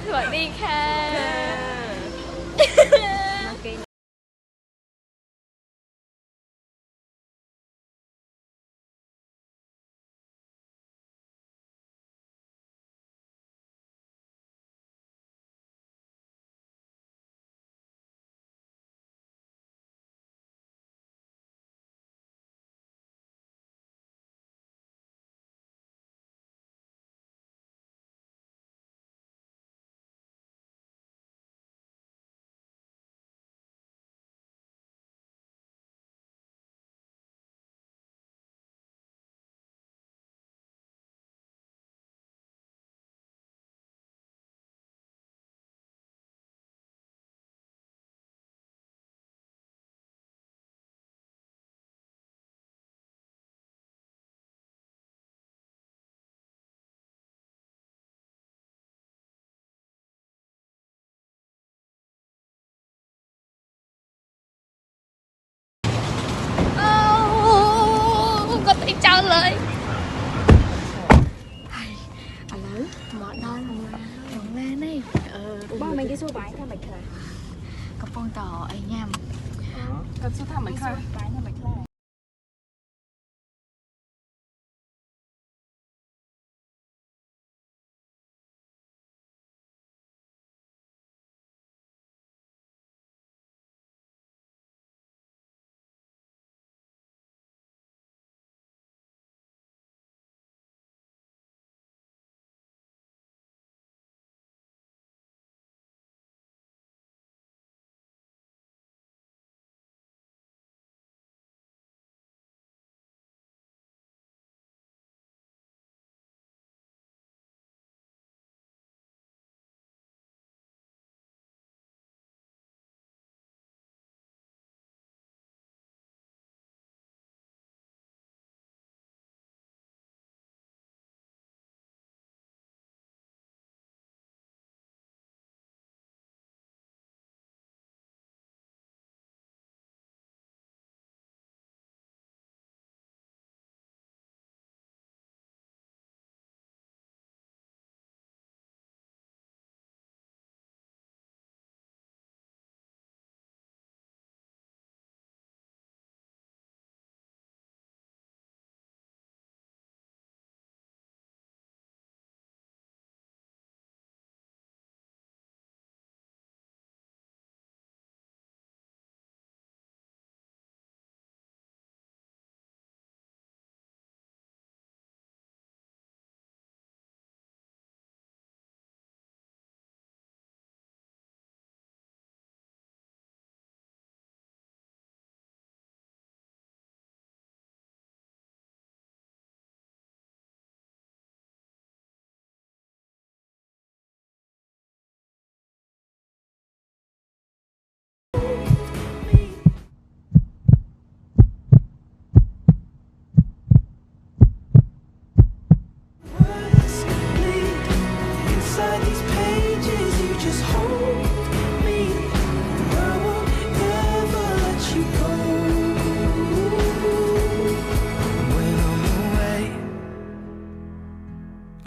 สวัสดีค่ะก็ตีเจ้าเลยอะไรหมอดอนของแม่นี่บ้านมันกี่สู้ไปทำไมเคย กระโปรงต่อไอ้แง่ม ก็สู้ทำไมเคยไปทำไมเคย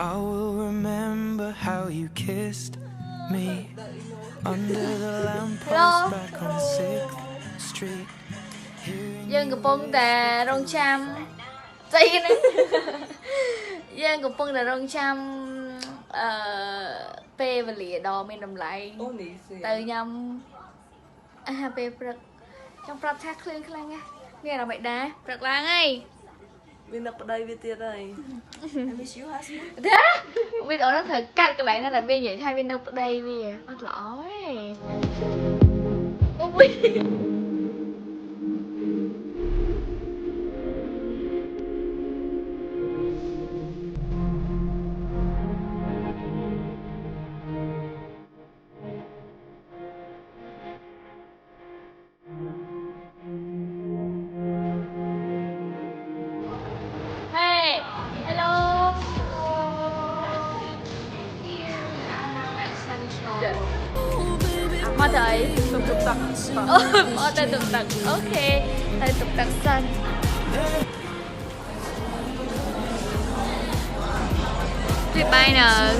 I will remember how you kissed me under the lamppost back on 6th Street. យើងកំពុងតែរងចាំស្អីនេះយើងកំពុងតែរងចាំពេលវេលាដ៏មានតម្លៃទៅញ៉ាំអាហារពេលព្រឹកចង់ប្រាប់ថាឃ្លៀងខ្លាំងណាស់មានអារម្មណ៍មិនដែរព្រឹកឡើងហើយវានឹកប្តីវាទៀតហើយ miss you husband ដែរវីដេអូនោះត្រូវកាត់កន្លែងណាដែលវានិយាយថាវានឹកប្តីវាអត់ល្អទេអូយ Mà thấy tục tục tặc tay tục tặc ok tay tục tặc sân Tuyệt bay nè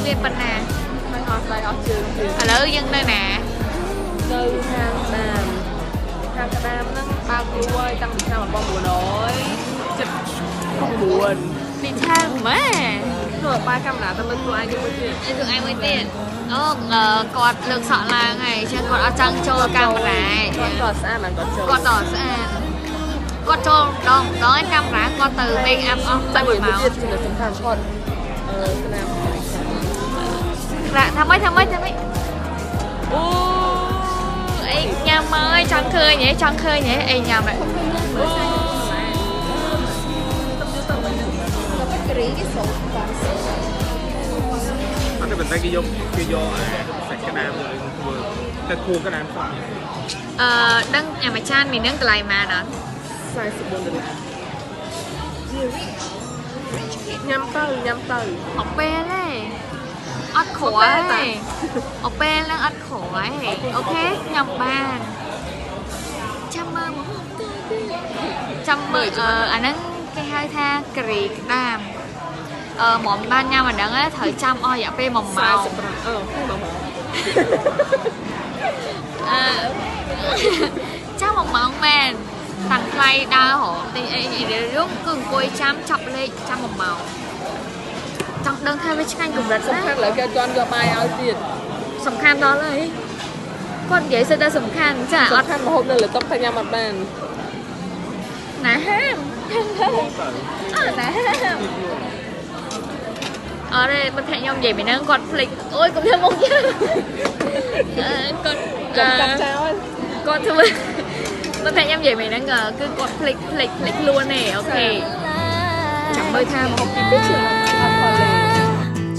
ទៀតប៉ុណ្ណា มันออกไปออกชื่อ ឥឡូវយើងនៅណា នៅខាងក្តាមហ្នឹងបើកគួរតាំងពីឆ្នាំ1979 ពីខាងម៉ែ ធ្វើបាយកាមេរ៉ាតែមិនខ្លួនឯងមួយទៀត ឯងមួយទៀតអូគាត់លើកសក់ឡើងហើយអញ្ចឹងគាត់អត់ចង់ចូលកាមេរ៉ា គាត់ស្អាតមិនគាត់ចូល គាត់ដល់ស្អាតគាត់ចូលដងឲ្យកាមេរ៉ាគាត់ទៅ make up អស់ តែ តែ មួយ មួយម៉ោង ទៀតចំណុចសំខាន់គាត់ស្នាម ថាម៉េចអូអីញ៉ាំមកចង់ឃើញហ៎អីញ៉ាំហ៎អូគ្រីគេសូមបង អត់តែប៉ុន្តែគេយកសាច់ក្តាមទៅធ្វើតែគួរក្តាមសក់ ដឹងអាមួយចានមាននឹងកន្លែងម៉ានអត់ $44ញ៉ាំទៅ អត់ពេលទេអត់ក្រោយទេអត់ពេលហ្នឹងអត់ក្រោយអូខេញ៉ាំបានចាំមើលអាហ្នឹងគេហៅថាគ្រីក្តាមមុំបានញ៉ាំអាហ្នឹងត្រូវចាំអស់រយៈពេល1ម៉ោង 1ម៉ោង ចាំ1ម៉ោងមែនតាំងថ្លៃដើរហ៎ទីអីរឿងគឺអង្គុយចាំចាប់លេខចាំ1ម៉ោងចង់ដឹងថាវាឆ្ងាញ់កម្រិត សំ ណា ខាន់លើគេជន់យកបាយឲ្យទៀត សំខាន់ដល់ហើយគាត់និយាយសិតតែសំខាន់ចាអ អ ត់ ត់ខាងមហូបនៅលើតុថាញ៉ាំអត់បាន ណាហាមណាហាមអរេមិនថាខ្ញុំនិយាយពីហ្នឹងគាត់ភ្លេចអូយកុំធ្វើមុខយើងគាត់ ចាំកាត់ចោល គាត់ធ្វើមិនថាខ្ញុំនិយាយពីហ្នឹងគឺគាត់ភ្លេចខ្លួនទេអូខេចាំមើលថាមកពីនេះជឿអត់ផលទេ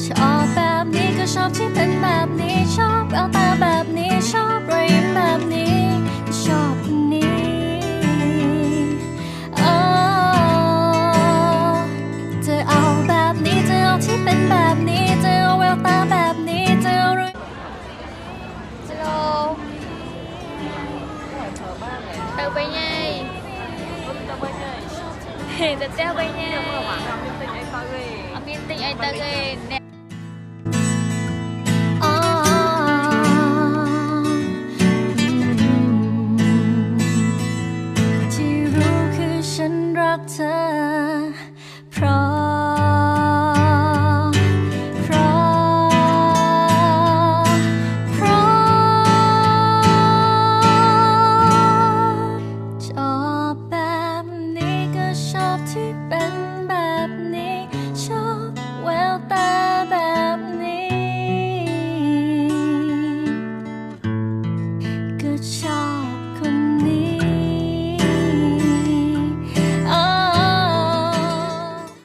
ชอบแบบนี้ก็ชอบที่เป็นแบบนี้ชอบแววตาแบบนี้ชอบรอยยิ้มแบบนี้ก็ชอบคนนี้จะเอาแบบนี้จะเอาที่เป็นแบบนี้จะเอาแววตาแบบนี้จะเอารอย Hello ទៅវិញហើយទៅទៅវិញហើយអត់មានទិញអីទៅទេអ្នក